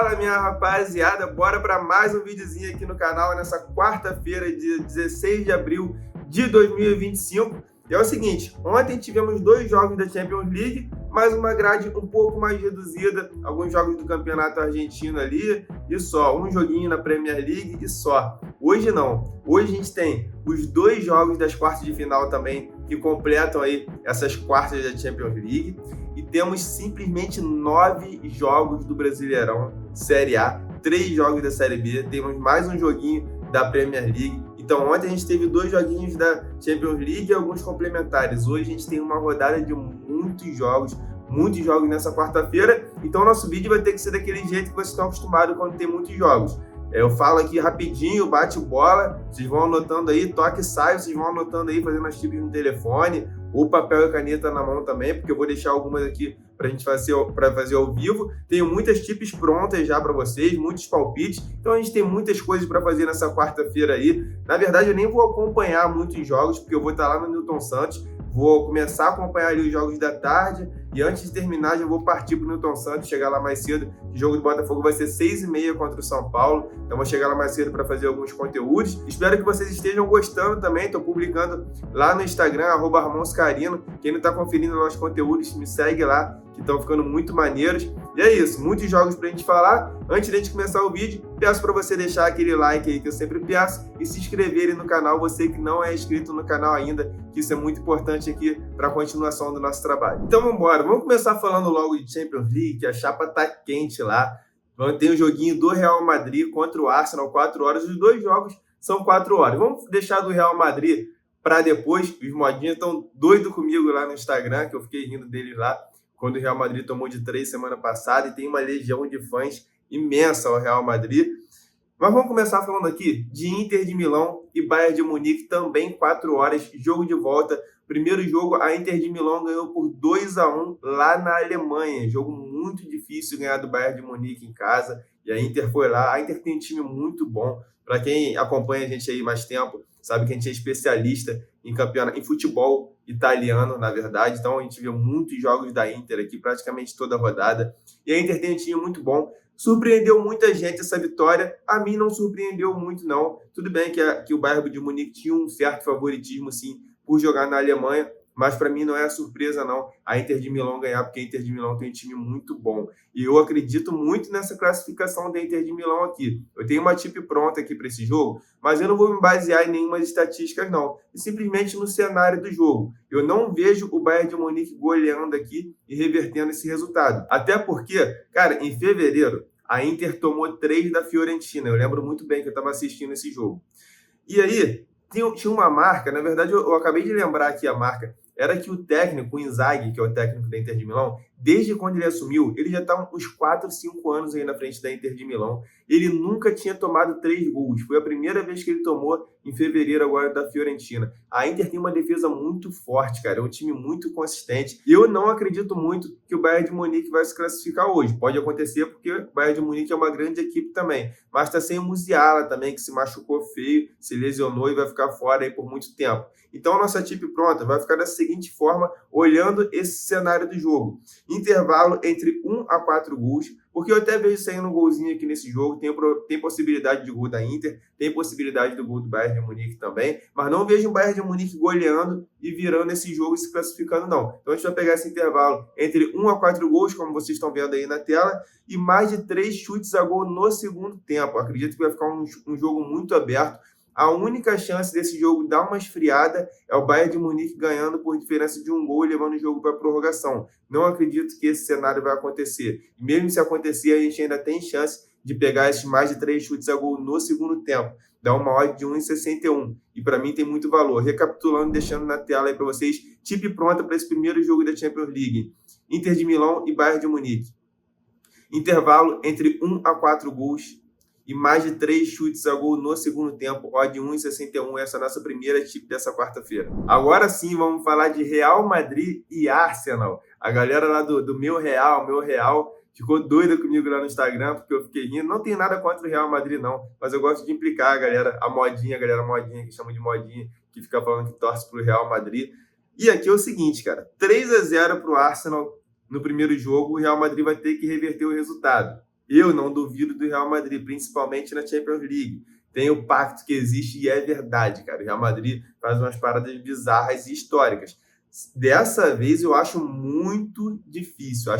Fala, minha rapaziada, bora para mais um videozinho aqui no canal nessa quarta-feira, dia 16 de abril de 2025. E é o seguinte, ontem tivemos 2 jogos da Champions League, mas uma grade um pouco mais reduzida, alguns jogos do Campeonato Argentino ali e só, um joguinho na Premier League e só. Hoje não, hoje a gente tem os 2 jogos das quartas de final também, que completam aí essas quartas da Champions League. E temos simplesmente 9 jogos do Brasileirão Série A, 3 jogos da Série B, temos mais um joguinho da Premier League. Então ontem a gente teve 2 joguinhos da Champions League e alguns complementares. Hoje a gente tem uma rodada de muitos jogos nessa quarta-feira. Então nosso vídeo vai ter que ser daquele jeito que vocês estão acostumados quando tem muitos jogos. Eu falo aqui rapidinho, bate bola, vocês vão anotando aí, toque e sai, vocês vão anotando aí, fazendo as tips no telefone, ou papel e caneta na mão também, porque eu vou deixar algumas aqui pra gente fazer ao vivo. Tenho muitas tips prontas já para vocês, muitos palpites, então a gente tem muitas coisas para fazer nessa quarta-feira aí. Na verdade, eu nem vou acompanhar muitos jogos, porque eu vou estar lá no Newton Santos, vou começar a acompanhar ali os jogos da tarde e antes de terminar já vou partir para o Newton Santos, chegar lá mais cedo. O jogo do Botafogo vai ser 6h30 contra o São Paulo, então vou chegar lá mais cedo para fazer alguns conteúdos. Espero que vocês estejam gostando também, estou publicando lá no Instagram, @RamonsCarino. Quem não está conferindo nossos conteúdos, me segue lá, que estão ficando muito maneiros. E é isso, muitos jogos pra gente falar. Antes de a gente começar o vídeo, peço para você deixar aquele like aí que eu sempre peço e se inscreverem no canal, você que não é inscrito no canal ainda, que isso é muito importante aqui para a continuação do nosso trabalho. Então vamos embora, vamos começar falando logo de Champions League, que a chapa tá quente lá. Tem o joguinho do Real Madrid contra o Arsenal, 4 horas, os 2 jogos são 4 horas. Vamos deixar do Real Madrid para depois, os modinhos estão doidos comigo lá no Instagram, que eu fiquei rindo deles lá, quando o Real Madrid tomou de 3 semana passada, e tem uma legião de fãs imensa ao Real Madrid. Mas vamos começar falando aqui de Inter de Milão e Bayern de Munique, também 4 horas, jogo de volta. Primeiro jogo, a Inter de Milão ganhou por 2-1 lá na Alemanha. Jogo muito difícil ganhar do Bayern de Munique em casa, e a Inter foi lá. A Inter tem um time muito bom. Para quem acompanha a gente aí mais tempo, sabe que a gente é especialista em campeonato, em futebol italiano, na verdade. Então a gente viu muitos jogos da Inter aqui, praticamente toda a rodada. E a Inter tem um time muito bom. Surpreendeu muita gente essa vitória. A mim não surpreendeu muito, não. Tudo bem que o Bayern de Munique tinha um certo favoritismo, sim, por jogar na Alemanha, mas para mim não é surpresa, não, a Inter de Milão ganhar, porque a Inter de Milão tem um time muito bom. E eu acredito muito nessa classificação da Inter de Milão aqui. Eu tenho uma tip pronta aqui para esse jogo, mas eu não vou me basear em nenhuma estatísticas, não. E simplesmente no cenário do jogo. Eu não vejo o Bayern de Munique goleando aqui e revertendo esse resultado. Até porque, cara, em fevereiro, a Inter tomou 3 da Fiorentina. Eu lembro muito bem que eu estava assistindo esse jogo. E aí, tinha uma marca, na verdade eu acabei de lembrar aqui a marca, era que o técnico, o Inzaghi, que é o técnico da Inter de Milão, desde quando ele assumiu, ele já está uns 4, 5 anos aí na frente da Inter de Milão. Ele nunca tinha tomado 3 gols. Foi a primeira vez que ele tomou em fevereiro agora da Fiorentina. A Inter tem uma defesa muito forte, cara. É um time muito consistente. E eu não acredito muito que o Bayern de Munique vai se classificar hoje. Pode acontecer porque o Bayern de Munique é uma grande equipe também. Mas está sem o Musiala também, que se machucou feio, se lesionou e vai ficar fora aí por muito tempo. Então a nossa tip pronta vai ficar da seguinte forma, olhando esse cenário do jogo. Intervalo entre 1 a 4 gols, porque eu até vejo saindo um golzinho aqui nesse jogo, tem possibilidade de gol da Inter, tem possibilidade do gol do Bayern de Munique também, mas não vejo o Bayern de Munique goleando e virando esse jogo e se classificando, não. Então a gente vai pegar esse intervalo entre 1 a 4 gols, como vocês estão vendo aí na tela, e mais de 3 chutes a gol no segundo tempo. Acredito que vai ficar um jogo muito aberto. A única chance desse jogo dar uma esfriada é o Bayern de Munique ganhando por diferença de 1 gol e levando o jogo para a prorrogação. Não acredito que esse cenário vai acontecer. E mesmo se acontecer, a gente ainda tem chance de pegar esses mais de 3 chutes a gol no segundo tempo. Dá uma odd de 1,61. E para mim tem muito valor. Recapitulando, deixando na tela aí para vocês, tip pronta para esse primeiro jogo da Champions League. Inter de Milão e Bayern de Munique. Intervalo entre 1 a 4 gols. E mais de 3 chutes a gol no segundo tempo, odd 1,61, essa é a nossa primeira tip dessa quarta-feira. Agora sim, vamos falar de Real Madrid e Arsenal. A galera lá do meu Real, ficou doida comigo lá no Instagram, porque eu fiquei rindo. Não tem nada contra o Real Madrid, não, mas eu gosto de implicar a galera modinha, que chama de modinha, que fica falando que torce pro Real Madrid. E aqui é o seguinte, cara, 3-0 pro Arsenal no primeiro jogo, o Real Madrid vai ter que reverter o resultado. Eu não duvido do Real Madrid, principalmente na Champions League. Tem o pacto que existe e é verdade, cara. O Real Madrid faz umas paradas bizarras e históricas. Dessa vez eu acho muito difícil,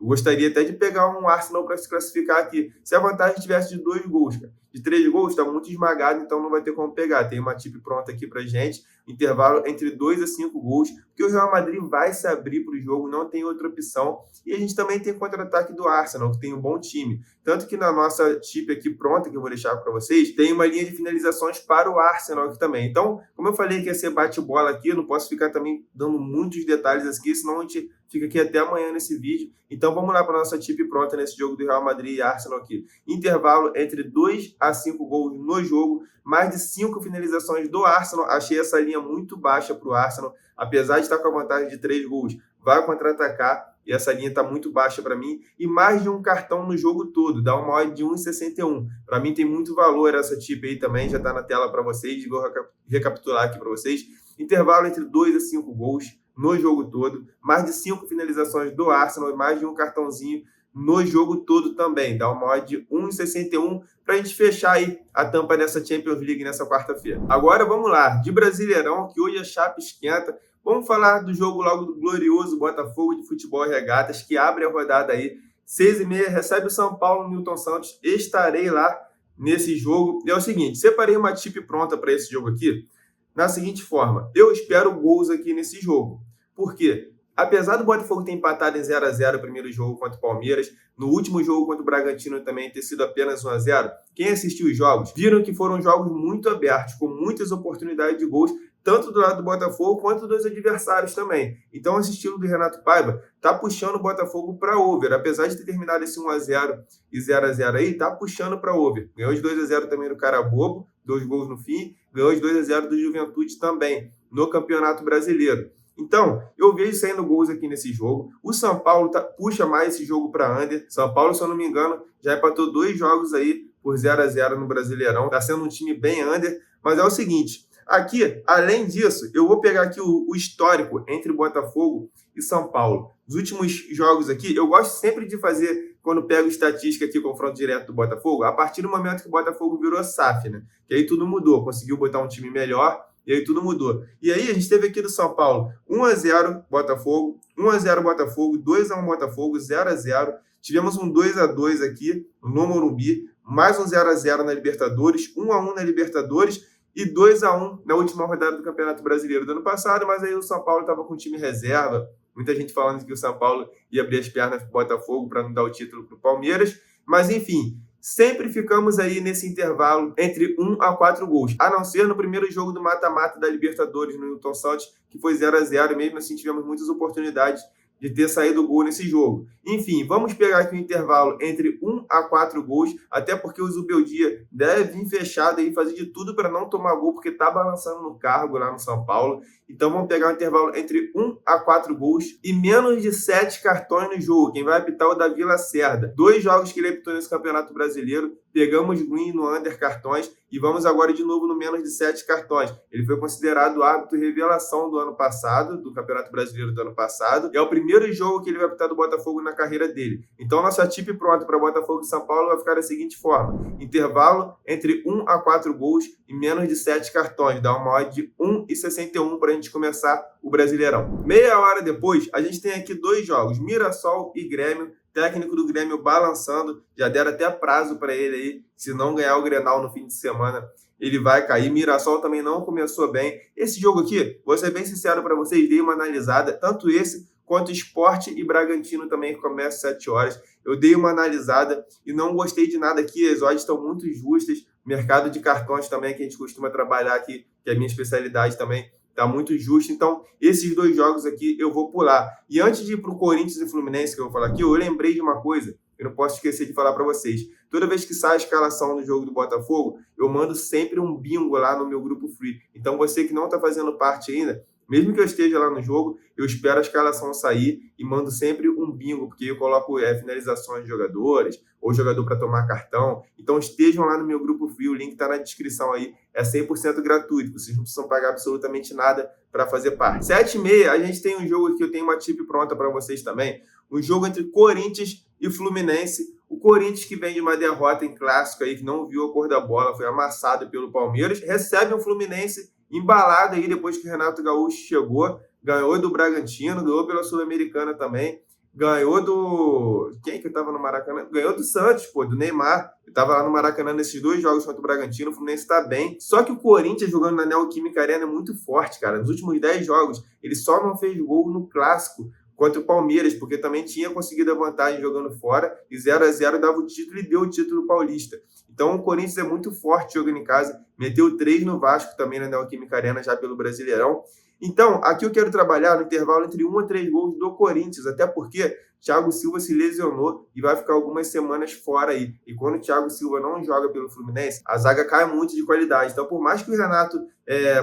Eu gostaria até de pegar um Arsenal para se classificar aqui. Se a vantagem tivesse de 2 gols, cara. De 3 gols, está muito esmagado, então não vai ter como pegar. Tem uma tip pronta aqui para gente. Intervalo entre 2 a 5 gols, porque o Real Madrid vai se abrir para o jogo, não tem outra opção. E a gente também tem contra-ataque do Arsenal, que tem um bom time. Tanto que na nossa tip aqui pronta, que eu vou deixar para vocês, tem uma linha de finalizações para o Arsenal aqui também. Então, como eu falei que ia ser bate-bola aqui, eu não posso ficar também dando muitos detalhes aqui, senão a gente fica aqui até amanhã nesse vídeo. Então, vamos lá para a nossa tip pronta nesse jogo do Real Madrid e Arsenal aqui. Intervalo entre 2 a 5 gols no jogo, mais de 5 finalizações do Arsenal. Achei essa linha muito baixa para o Arsenal, apesar de estar com a vantagem de 3 gols. Vai contra-atacar e essa linha está muito baixa para mim. E mais de um cartão no jogo todo, dá uma odd de 1,61. Para mim tem muito valor essa tip aí também, já está na tela para vocês. Vou recapitular aqui para vocês. Intervalo entre 2 a 5 gols no jogo todo, mais de 5 finalizações do Arsenal e mais de um cartãozinho no jogo todo também. Dá uma odd de 1,61 para a gente fechar aí a tampa dessa Champions League nessa quarta-feira. Agora vamos lá, de Brasileirão, que hoje a chapa esquenta. Vamos falar do jogo logo do glorioso Botafogo de Futebol e Regatas, que abre a rodada aí, 6h30, recebe o São Paulo no Newton Santos. Estarei lá nesse jogo. E é o seguinte, separei uma tip pronta para esse jogo aqui, na seguinte forma: eu espero gols aqui nesse jogo. Por quê? Apesar do Botafogo ter empatado em 0x0 o primeiro jogo contra o Palmeiras, no último jogo contra o Bragantino também ter sido apenas 1x0, quem assistiu os jogos viram que foram jogos muito abertos, com muitas oportunidades de gols, tanto do lado do Botafogo quanto dos adversários também. Então esse estilo do Renato Paiva tá puxando o Botafogo para over. Apesar de ter terminado esse 1x0 e 0x0 aí, tá puxando para over. Ganhou os 2x0 também do Carabobo, 2 gols no fim, ganhou os 2x0 do Juventude também, no Campeonato Brasileiro. Então, eu vejo saindo gols aqui nesse jogo. O São Paulo puxa mais esse jogo para under. São Paulo, se eu não me engano, já empatou 2 jogos aí por 0x0 no Brasileirão. Tá sendo um time bem under. Mas é o seguinte, aqui, além disso, eu vou pegar aqui o histórico entre Botafogo e São Paulo. Os últimos jogos aqui, eu gosto sempre de fazer, quando pego estatística aqui, confronto direto do Botafogo, a partir do momento que o Botafogo virou SAF, né? Que aí tudo mudou, conseguiu botar um time melhor, e aí tudo mudou. E aí a gente teve aqui do São Paulo 1x0 Botafogo, 1x0 Botafogo, 2x1 Botafogo, 0x0. Tivemos um 2x2 aqui no Morumbi, mais um 0x0 na Libertadores, 1x1 na Libertadores e 2x1 na última rodada do Campeonato Brasileiro do ano passado, mas aí o São Paulo estava com time reserva. Muita gente falando que o São Paulo ia abrir as pernas para o Botafogo para não dar o título para o Palmeiras. Mas enfim, sempre ficamos aí nesse intervalo entre 1 a 4 gols. A não ser no primeiro jogo do mata-mata da Libertadores no Newton Santos, que foi 0x0. Mesmo assim, tivemos muitas oportunidades de ter saído gol nesse jogo. Enfim, vamos pegar aqui o intervalo entre 1 a 4 gols, até porque o Zubeldia deve vir fechado e fazer de tudo para não tomar gol, porque está balançando no cargo lá no São Paulo. Então vamos pegar o intervalo entre 1 a 4 gols e menos de 7 cartões no jogo. Quem vai apitar é o Davi Lacerda. 2 jogos que ele apitou nesse Campeonato Brasileiro, pegamos green no under cartões e vamos agora de novo no menos de 7 cartões. Ele foi considerado o árbitro revelação do ano passado, do Campeonato Brasileiro do ano passado. É o primeiro jogo que ele vai apitar do Botafogo na carreira dele. Então nossa tip pronta para Botafogo e São Paulo vai ficar da seguinte forma: intervalo entre 1 a 4 gols e menos de 7 cartões. Dá uma odd de 1,61 para a gente começar o Brasileirão. Meia hora depois, a gente tem aqui 2 jogos, Mirassol e Grêmio. Técnico do Grêmio balançando, já deram até prazo para ele aí, se não ganhar o Grenal no fim de semana, ele vai cair. Mirassol também não começou bem. Esse jogo aqui, vou ser bem sincero para vocês, dei uma analisada, tanto esse quanto Sport e Bragantino também, que começa às 7 horas. Eu dei uma analisada e não gostei de nada aqui, as odds estão muito justas. Mercado de cartões também, que a gente costuma trabalhar aqui, que é a minha especialidade também, tá muito justo. Então, esses 2 jogos aqui eu vou pular. E antes de ir para o Corinthians e Fluminense, que eu vou falar aqui, eu lembrei de uma coisa, eu não posso esquecer de falar para vocês. Toda vez que sai a escalação do jogo do Botafogo, eu mando sempre um bingo lá no meu grupo free. Então, você que não está fazendo parte ainda, mesmo que eu esteja lá no jogo, eu espero a escalação sair e mando sempre um bingo, porque eu coloco finalizações de jogadores, ou jogador para tomar cartão. Então estejam lá no meu grupo free, o link está na descrição aí, é 100% gratuito, vocês não precisam pagar absolutamente nada para fazer parte. 7h30, a gente tem um jogo aqui, eu tenho uma tip pronta para vocês também, um jogo entre Corinthians e Fluminense. O Corinthians, que vem de uma derrota em clássico aí, que não viu a cor da bola, foi amassado pelo Palmeiras, recebe um Fluminense embalado aí depois que o Renato Gaúcho chegou, ganhou do Bragantino, ganhou pela Sul-Americana também, ganhou do... Quem que estava no Maracanã? Ganhou do Santos, pô, do Neymar. Eu estava lá no Maracanã nesses 2 jogos contra o Bragantino, o Fluminense está bem. Só que o Corinthians jogando na Neoquímica Arena é muito forte, cara. Nos últimos 10 jogos, ele só não fez gol no clássico contra o Palmeiras, porque também tinha conseguido a vantagem jogando fora, e 0-0 dava o título e deu o título paulista. Então o Corinthians é muito forte jogando em casa, meteu 3 no Vasco também na Neoquímica Arena, já pelo Brasileirão. Então, aqui eu quero trabalhar no intervalo entre 1 a 3 gols do Corinthians, até porque Thiago Silva se lesionou e vai ficar algumas semanas fora aí. E quando o Thiago Silva não joga pelo Fluminense, a zaga cai muito de qualidade. Então, por mais que o Renato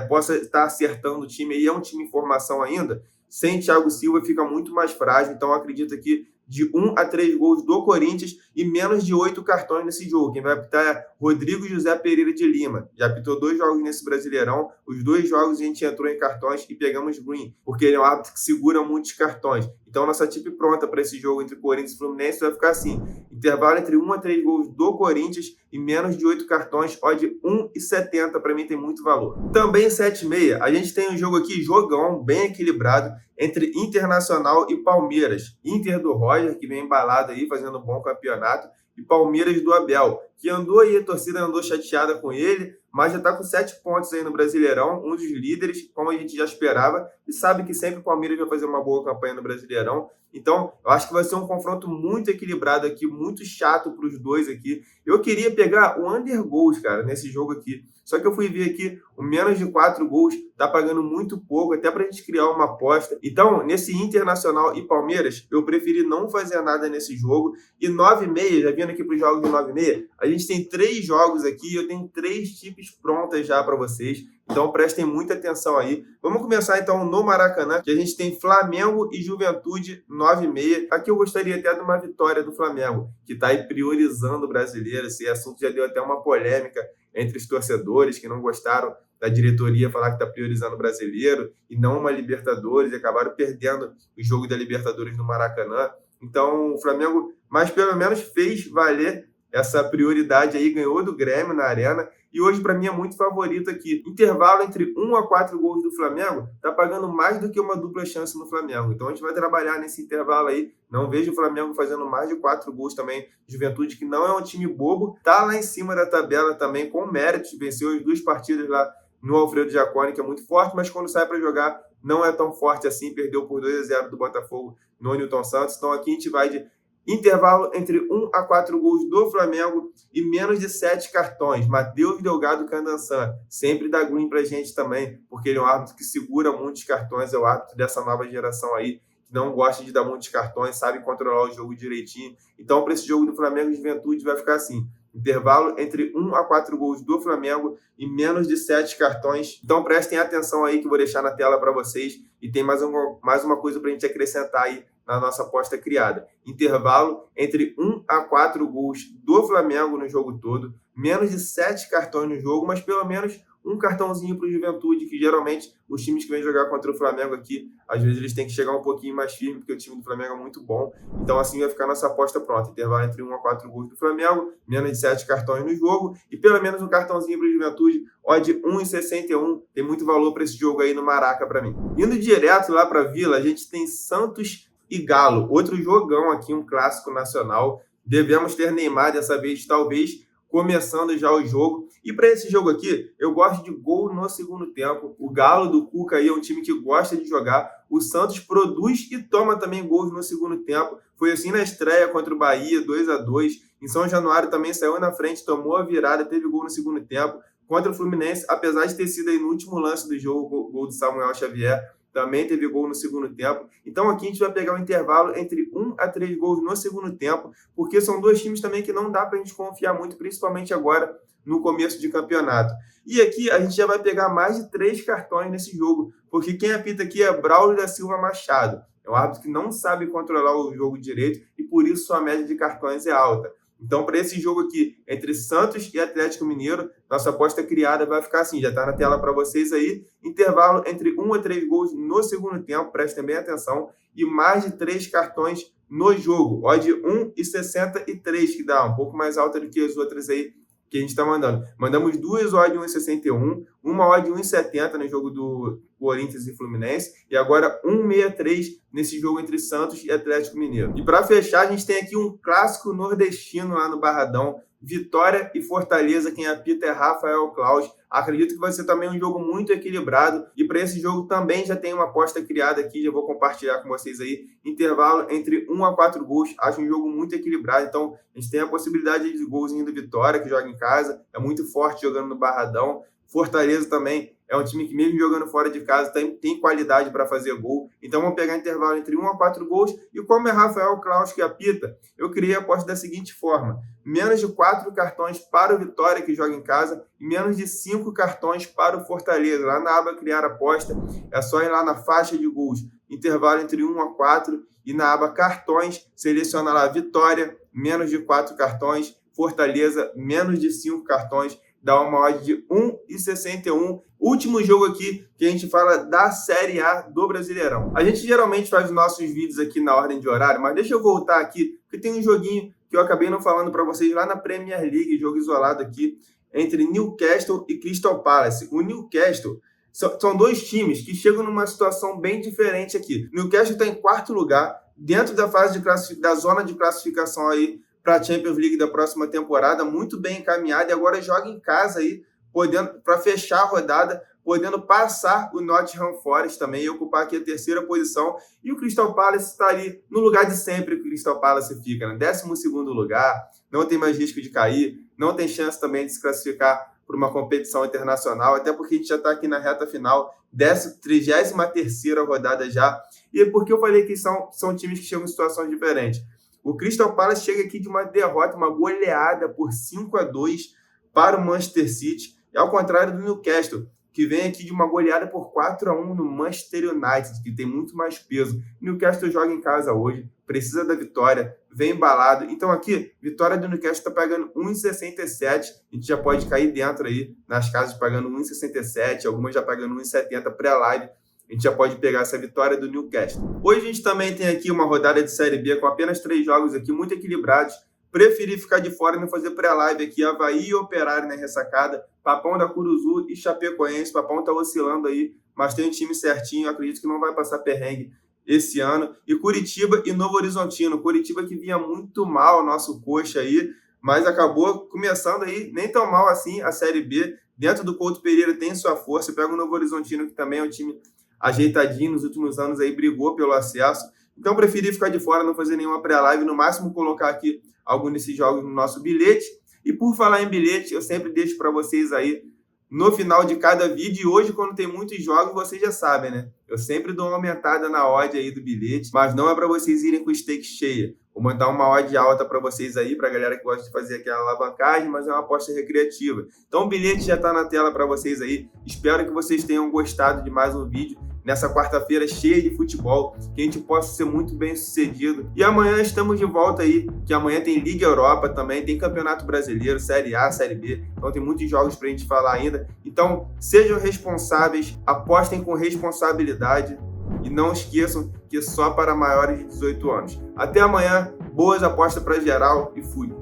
possa estar acertando o time, e é um time em formação ainda, sem Thiago Silva fica muito mais frágil. Então, eu acredito que de 1 a 3 gols do Corinthians e menos de 8 cartões nesse jogo. Quem vai apitar é Rodrigo José Pereira de Lima. Já apitou 2 jogos nesse Brasileirão. Os 2 jogos a gente entrou em cartões e pegamos green, porque ele é um árbitro que segura muitos cartões. Então, nossa tip pronta para esse jogo entre Corinthians e Fluminense vai ficar assim. Intervalo entre 1 a 3 gols do Corinthians e menos de 8 cartões. Odd 1,70 para mim tem muito valor. Também 7,5. A gente tem um jogo aqui, jogão, bem equilibrado, entre Internacional e Palmeiras. Inter do Roger, que vem embalado aí, fazendo um bom campeonato, e Palmeiras do Abel, que andou aí, a torcida andou chateada com ele, mas já está com 7 pontos aí no Brasileirão, um dos líderes, como a gente já esperava, e sabe que sempre o Palmeiras vai fazer uma boa campanha no Brasileirão. Então, eu acho que vai ser um confronto muito equilibrado aqui, muito chato para os dois aqui. Eu queria pegar o under goals, cara, nesse jogo aqui. Só que eu fui ver aqui, o menos de 4 gols tá pagando muito pouco, até pra gente criar uma aposta. Então, nesse Internacional e Palmeiras, eu preferi não fazer nada nesse jogo. E 9,5, já vindo aqui pros jogos de 9,5, a gente tem 3 jogos aqui, eu tenho 3 tipos prontas já para vocês. Então, prestem muita atenção aí. Vamos começar, então, no Maracanã, que a gente tem Flamengo e Juventude 9,5. Aqui eu gostaria até de uma vitória do Flamengo, que está aí priorizando o brasileiro. Esse assunto já deu até uma polêmica entre os torcedores que não gostaram da diretoria falar que está priorizando o brasileiro e não uma Libertadores, e acabaram perdendo o jogo da Libertadores no Maracanã. Então, o Flamengo, mas pelo menos fez valer essa prioridade aí, ganhou do Grêmio na Arena, e hoje para mim é muito favorito aqui. Intervalo entre 1 a 4 gols do Flamengo, tá pagando mais do que uma dupla chance no Flamengo. Então a gente vai trabalhar nesse intervalo aí. Não vejo o Flamengo fazendo mais de 4 gols também. Juventude, que não é um time bobo, tá lá em cima da tabela também com méritos, venceu as 2 partidas lá no Alfredo Jaconi, que é muito forte, mas quando sai para jogar não é tão forte assim, perdeu por 2-0 do Botafogo no Newton Santos. Então aqui a gente vai de intervalo entre 1 a 4 gols do Flamengo e menos de 7 cartões. Matheus Delgado Candançan sempre dá green pra gente também, porque ele é um árbitro que segura muitos cartões, é o árbitro dessa nova geração aí, que não gosta de dar muitos cartões, sabe controlar o jogo direitinho. Então, para esse jogo do Flamengo e Juventude, vai ficar assim. Intervalo entre 1 a 4 gols do Flamengo e menos de 7 cartões. Então, prestem atenção aí que eu vou deixar na tela para vocês. E tem mais uma coisa para a gente acrescentar aí na nossa aposta criada. Intervalo entre 1 a 4 gols do Flamengo no jogo todo, menos de 7 cartões no jogo, mas pelo menos um cartãozinho para o Juventude, que geralmente os times que vêm jogar contra o Flamengo aqui, às vezes eles têm que chegar um pouquinho mais firme, porque o time do Flamengo é muito bom. Então assim vai ficar nossa aposta pronta. Intervalo entre 1 a 4 gols do Flamengo, menos de 7 cartões no jogo, e pelo menos um cartãozinho para o Juventude, odd 1,61. Tem muito valor para esse jogo aí no Maraca para mim. Indo direto lá para a Vila, a gente tem Santos e Galo. Outro jogão aqui, um clássico nacional. Devemos ter Neymar dessa vez, talvez, começando já o jogo. E para esse jogo aqui, eu gosto de gol no segundo tempo. O Galo do Cuca aí é um time que gosta de jogar. O Santos produz e toma também gols no segundo tempo. Foi assim na estreia contra o Bahia, 2-2. Em São Januário também saiu na frente, tomou a virada, teve gol no segundo tempo. Contra o Fluminense, apesar de ter sido aí no último lance do jogo, o gol do Samuel Xavier, também teve gol no segundo tempo. Então aqui a gente vai pegar um intervalo entre 1 a 3 gols no segundo tempo, porque são 2 times também que não dá para a gente confiar muito, principalmente agora no começo de campeonato. E aqui a gente já vai pegar mais de 3 cartões nesse jogo, porque quem apita aqui é Braulio da Silva Machado. É um árbitro que não sabe controlar o jogo direito e por isso sua média de cartões é alta. Então, para esse jogo aqui, entre Santos e Atlético Mineiro, nossa aposta criada vai ficar assim, já está na tela para vocês aí, intervalo entre 1 a 3 gols no segundo tempo, prestem bem atenção, e mais de 3 cartões no jogo. Odd 1,63 que dá, um pouco mais alta do que as outras aí que a gente está mandando. Mandamos duas odd 1,61, uma odd 1,70 no jogo do Corinthians e Fluminense, e agora 1,63 nesse jogo entre Santos e Atlético Mineiro. E para fechar, a gente tem aqui um clássico nordestino lá no Barradão, Vitória e Fortaleza. Quem apita é Rafael Claus. Acredito que vai ser também um jogo muito equilibrado, e para esse jogo também já tem uma aposta criada aqui, já vou compartilhar com vocês aí, intervalo entre 1 a 4 gols. Acho um jogo muito equilibrado, então a gente tem a possibilidade de golzinho do Vitória, que joga em casa, é muito forte jogando no Barradão. Fortaleza também é um time que, mesmo jogando fora de casa, tem qualidade para fazer gol. Então vamos pegar intervalo entre 1 a 4 gols. E como é Rafael Claus que apita, eu criei a aposta da seguinte forma: menos de 4 cartões para o Vitória, que joga em casa, e menos de 5 cartões para o Fortaleza. Lá na aba criar aposta, é só ir lá na faixa de gols, intervalo entre 1 a 4, e na aba cartões, seleciona lá Vitória, menos de 4 cartões, Fortaleza, menos de 5 cartões, dá uma odd de 1,61. Último jogo aqui que a gente fala da Série A do Brasileirão. A gente geralmente faz os nossos vídeos aqui na ordem de horário, mas deixa eu voltar aqui, porque tem um joguinho que eu acabei não falando para vocês lá na Premier League, jogo isolado aqui, entre Newcastle e Crystal Palace. O Newcastle são dois times que chegam numa situação bem diferente aqui. O Newcastle está em 4º lugar, dentro da fase da zona de classificação aí para a Champions League da próxima temporada, muito bem encaminhado, e agora joga em casa aí, podendo, para fechar a rodada, podendo passar o Nottingham Forest também e ocupar aqui a 3ª posição. E o Crystal Palace está ali no lugar de sempre que o Crystal Palace fica, né? 12º lugar, não tem mais risco de cair, não tem chance também de se classificar para uma competição internacional, até porque a gente já está aqui na reta final, 33ª rodada já. E por que eu falei que são times que chegam em situações diferentes? O Crystal Palace chega aqui de uma derrota, uma goleada por 5-2 para o Manchester City, e ao contrário do Newcastle, que vem aqui de uma goleada por 4-1 no Manchester United, que tem muito mais peso. O Newcastle joga em casa hoje, precisa da vitória, vem embalado. Então aqui, vitória do Newcastle está pagando 1,67, a gente já pode cair dentro aí nas casas pagando 1,67, algumas já pagando 1,70 pré-live. A gente já pode pegar essa vitória do Newcastle. Hoje a gente também tem aqui uma rodada de Série B com apenas 3 jogos aqui, muito equilibrados. Preferi ficar de fora e não fazer pré-live aqui. Avaí e Operário na ressacada, Papão da Curuzu e Chapecoense. Papão tá oscilando aí, mas tem um time certinho. Acredito que não vai passar perrengue esse ano. E Curitiba e Novo Horizontino. Curitiba que vinha muito mal, nosso coxa aí, mas acabou começando aí, nem tão mal assim, a Série B. Dentro do Couto Pereira tem sua força. Pega o Novo Horizontino, que também é um time ajeitadinho nos últimos anos aí, brigou pelo acesso. Então preferi ficar de fora, não fazer nenhuma pré-live, no máximo colocar aqui algum desses jogos no nosso bilhete. E por falar em bilhete, eu sempre deixo para vocês aí no final de cada vídeo. E hoje, quando tem muitos jogos, vocês já sabem, né? Eu sempre dou uma aumentada na odd aí do bilhete, mas não é para vocês irem com stake cheia. Vou mandar uma odd alta para vocês aí, para a galera que gosta de fazer aquela alavancagem, mas é uma aposta recreativa. Então o bilhete já está na tela para vocês aí. Espero que vocês tenham gostado de mais um vídeo nessa quarta-feira cheia de futebol, que a gente possa ser muito bem sucedido. E amanhã estamos de volta aí, que amanhã tem Liga Europa também, tem Campeonato Brasileiro, Série A, Série B, então tem muitos jogos pra gente falar ainda. Então sejam responsáveis, apostem com responsabilidade e não esqueçam que é só para maiores de 18 anos. Até amanhã, boas apostas para geral e fui!